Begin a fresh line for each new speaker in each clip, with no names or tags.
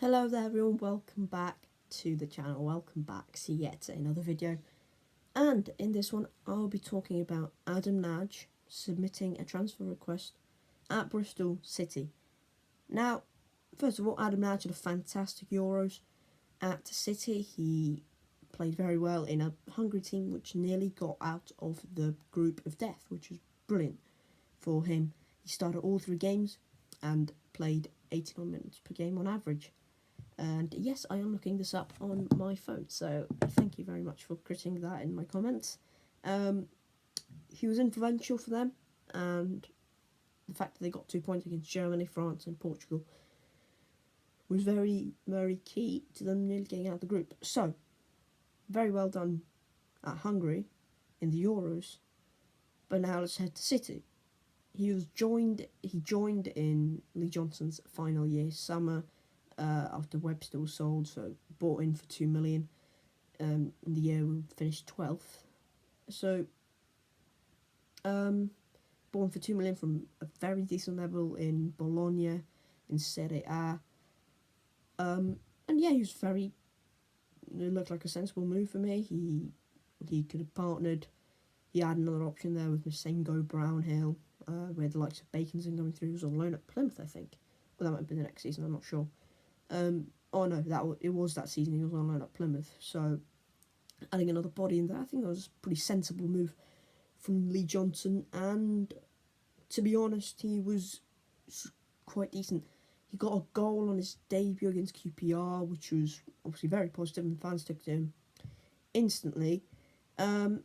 Hello there everyone, welcome back to the channel, welcome back to yet another video. And in this one I'll be talking about Ádám Nagy submitting a transfer request at Bristol City. Now, first of all, Ádám Nagy had a fantastic Euros at City. He played very well in a Hungary team which nearly got out of the group of death, which was brilliant for him. He started all 3 games and played 89 minutes per game on average. And yes, I am looking this up on my phone, so thank you very much for critiquing that in my comments. He was influential for them, and the fact that they got 2 points against Germany, France and Portugal was very, very key to them nearly getting out of the group. So, very well done at Hungary in the Euros, but now let's head to City. He joined in Lee Johnson's final year, summer, after Webster was sold, so bought in for $2 million. In the year we finished 12th. So, bought in for $2 million from a very decent level in Bologna, in Serie A. And yeah, it looked like a sensible move for me. He could have partnered. He had another option there with Masengo, Brownhill, where the likes of Baconson coming through. He was on loan at Plymouth, I think. Well, that might have been the next season, I'm not sure. It was that season he was on loan at Plymouth. So, adding another body in there, I think that was a pretty sensible move from Lee Johnson. And to be honest, he was quite decent. He got a goal on his debut against QPR, which was obviously very positive, and fans took to him instantly. And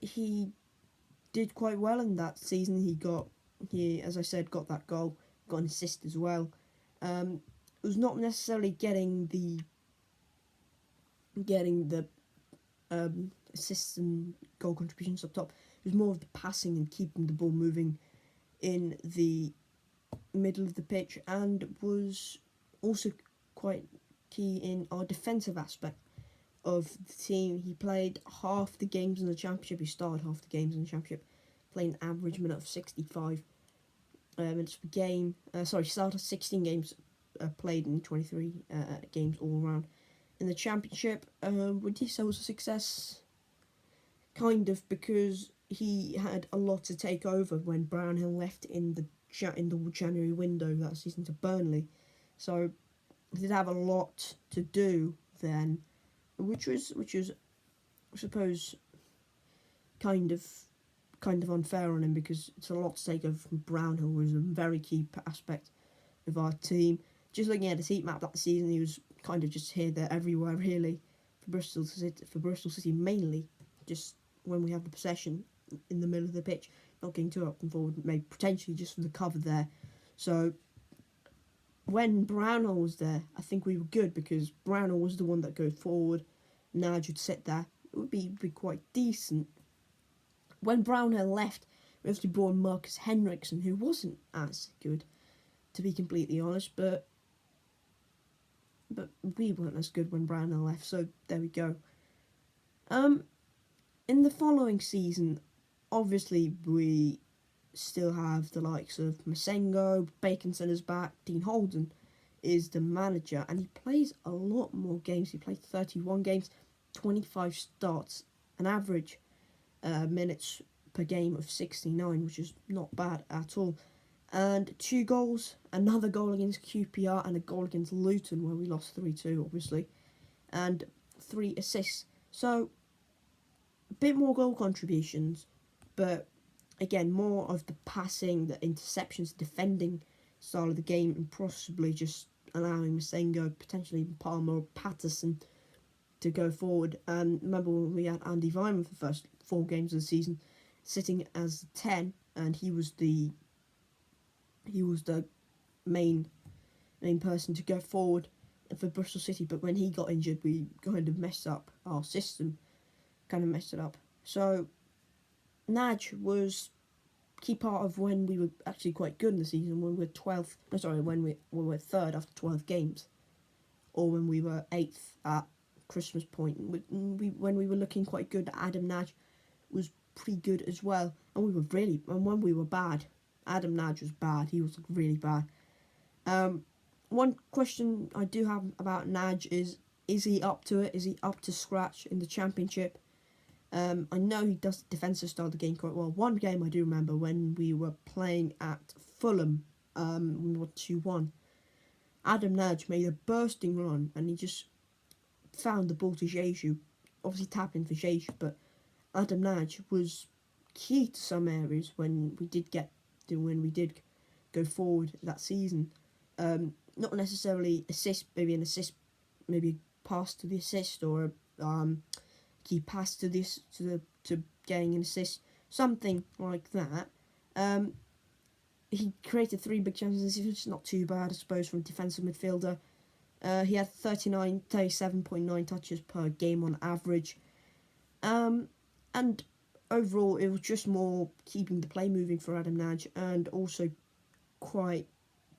he did quite well in that season. He, as I said, got that goal, got an assist as well. It was not necessarily getting the assists and goal contributions up top. It was more of the passing and keeping the ball moving in the middle of the pitch, and was also quite key in our defensive aspect of the team. He played half the games in the Championship. He started half the games in the Championship, playing an average minute of 65 minutes per game. Started 16 games, played in 23 games all around. In the Championship, would you say was a success? Kind of, because he had a lot to take over when Brownhill left in the January window that season to Burnley. So he did have a lot to do then, which was I suppose kind of unfair on him, because it's a lot to take over from Brownhill, who was a very key aspect of our team. Just looking at his heat map that season, he was kind of just here, there, everywhere really for Bristol City mainly, just when we have the possession in the middle of the pitch, not getting too up and forward, maybe potentially just for the cover there. So when Brownhill was there, I think we were good, because Brownhill was the one that goes forward. Nagy would sit there. It would be quite decent. When Brownhill left, we actually brought in Marcus Henriksen, who wasn't as good, to be completely honest, but we weren't as good when Brownhill left, so there we go. In the following season, obviously we still have the likes of Masengo, Baconson is back, Dean Holden is the manager, and he plays a lot more games. He played 31 games, 25 starts, an average minutes per game of 69, which is not bad at all. And 2 goals, another goal against QPR and a goal against Luton, where we lost 3-2 obviously, and 3 assists. So a bit more goal contributions, but again, more of the passing, the interceptions, defending style of the game, and possibly just allowing Masengo, potentially even Palmer or Patterson to go forward. And remember when we had Andy Weimann for the first 4 games of the season, sitting as 10, and he was the main person to go forward for Bristol City. But when he got injured, we kind of messed up our system, So Nagy was key part of when we were actually quite good in the season, when we were when we were 3rd after 12 games, or when we were 8th at Christmas point. When we were looking quite good, Ádám Nagy was pretty good as well, and when we were bad, Ádám Nagy was bad. He was really bad. one question I do have about Nagy is he up to it? Is he up to scratch in the Championship? I know he does the defensive style of the game quite well. One game I do remember when we were playing at Fulham, we were 2-1. Ádám Nagy made a bursting run and he just found the ball to Jesus. Obviously tapping for Jesus, but Ádám Nagy was key to some areas when we did go forward that season. Not necessarily assist, maybe an assist, maybe a pass to the assist, or key pass to getting an assist, something like that. He created 3 big chances. It's not too bad, I suppose, from a defensive midfielder. He had 37.9 touches per game on average. And overall, it was just more keeping the play moving for Ádám Nagy, and also quite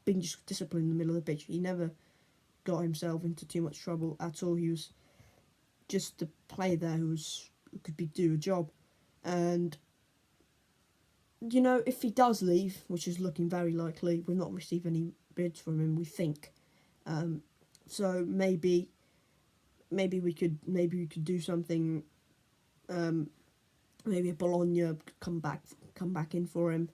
being just disciplined in the middle of the pitch. He never got himself into too much trouble at all. He was just a player there who could do a job. And you know, if he does leave, which is looking very likely, we've not received any bids from him, we think. So maybe we could do something. Maybe a Bologna come back in for him.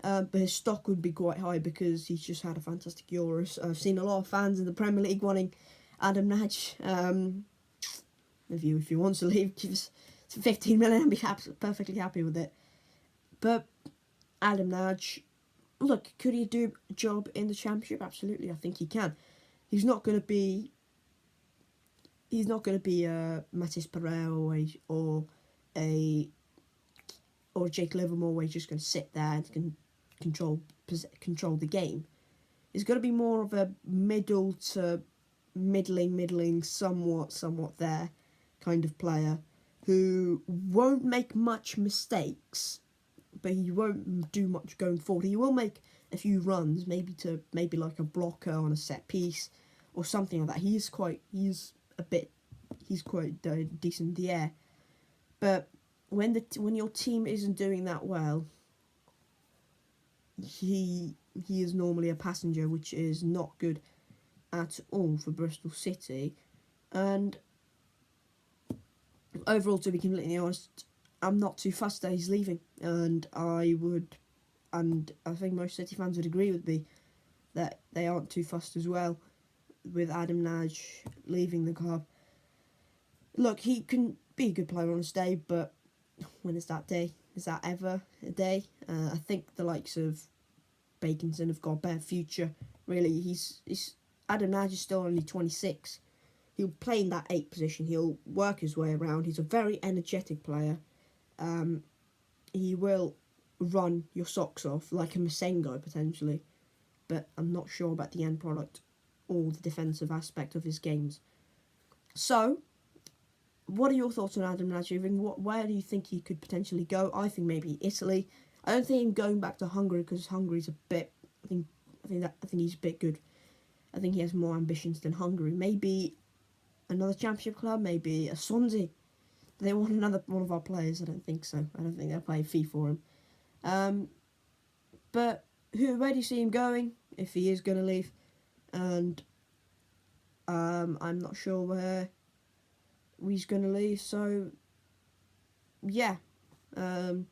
But his stock would be quite high because he's just had a fantastic Euros. I've seen a lot of fans in the Premier League wanting Ádám Nagy. If he wants to leave, give us 15 million and be perfectly happy with it. But Ádám Nagy, look, could he do a job in the Championship? Absolutely, I think he can. He's not going to be Matis Pereira or Jake Livermore, where he's just going to sit there and can control the game. He's going to be more of a middle to middling, somewhat there kind of player who won't make much mistakes, but he won't do much going forward. He will make a few runs, maybe like a blocker on a set piece or something like that. He's quite decent in the air, but when your team isn't doing that well, he is normally a passenger, which is not good at all for Bristol City. And overall, to be completely honest, I'm not too fussed that he's leaving, and I think most City fans would agree with me that they aren't too fussed as well with Ádám Nagy leaving the club. Look, he can be a good player on his day, but when is that day? Is that ever a day? I think the likes of Baconson have got a better future. Really, Ádám Nagy is still only 26. He'll play in that 8 position. He'll work his way around. He's a very energetic player. He will run your socks off like a Masengo potentially, but I'm not sure about the end product or the defensive aspect of his games. So, what are your thoughts on Ádám Nagy? Where do you think he could potentially go? I think maybe Italy. I don't think him going back to Hungary, because Hungary's a bit. I think he's a bit good. I think he has more ambitions than Hungary. Maybe another Championship club. Maybe a Swansea. Do they want another one of our players? I don't think so. I don't think they'll pay a fee for him. But where do you see him going if he is going to leave? And I'm not sure where he's going to leave. So yeah, Ádám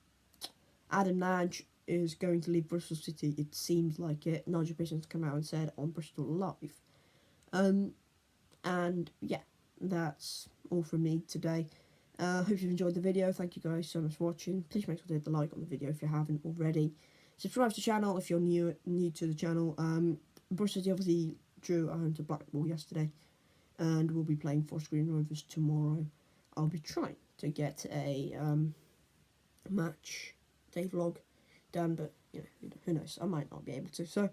Nagy is going to leave Bristol City. It seems like it. Nigel Pearson's come out and said on Bristol Live. And yeah, that's all from me today. Hope you've enjoyed the video. Thank you guys so much for watching. Please make sure to hit the like on the video if you haven't already. Subscribe to the channel if you're new to the channel. Bristol City obviously drew at home to Blackpool yesterday, and we'll be playing Forest Green Rovers tomorrow. I'll be trying to get a match day vlog done, but you know, who knows? I might not be able to. So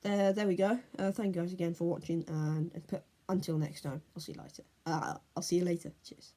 there we go. Thank you guys again for watching, and until next time, I'll see you later. Cheers.